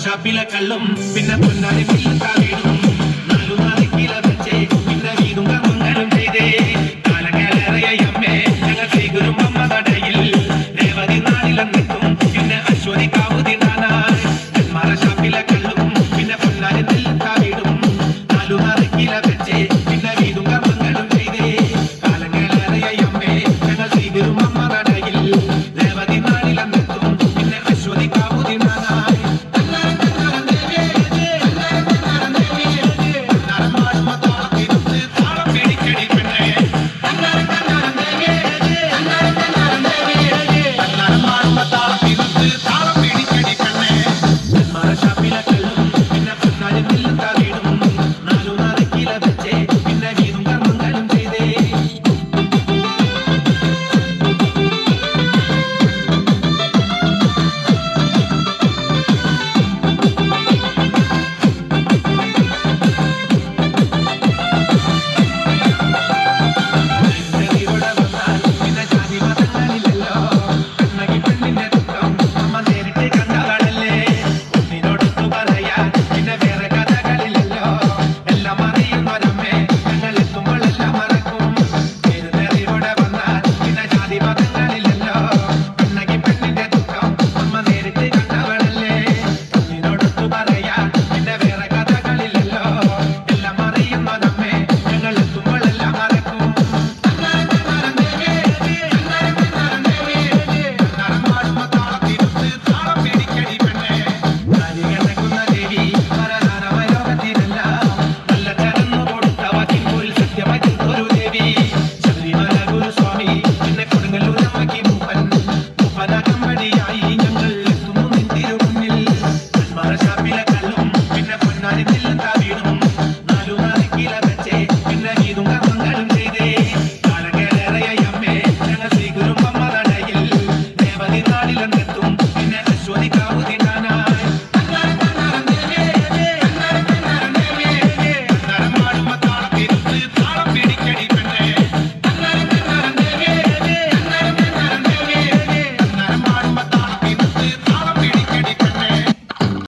ഷാപ്പിലെ കള്ളും പിന്നെ പൊന്നാരി വീടും നാലു നാളിക്കില വെച്ചേ പിന്നെ വീടും കർമ്മങ്ങളും ചെയ്തേ കാലങ്ങളേറെയമ്മേ ഞങ്ങൾ ശ്രീഗുരു അമ്മ നടയിൽ രേവതി നാളിലെന്നെത്തും പിന്നെ അശ്വതി കാവുതി നാനായി നെന്മാറ ഷാപ്പിലെ കള്ളും പിന്നെ പൊന്നാരി വീടും നാലു നാളിക്കില വെച്ചേ പിന്നെ വീടും കർമ്മങ്ങളും ചെയ്തേ കാലങ്ങളേറെയമ്മേ ഞങ്ങൾ ശ്രീഗുരു അമ്മ നടയിൽ രേവതി നാളിലെന്നെത്തും പിന്നെ അശ്വതി കാവുതി നാനായി വീടും നാലു നാളിക്കില വെച്ചേ പിന്നെ വീടും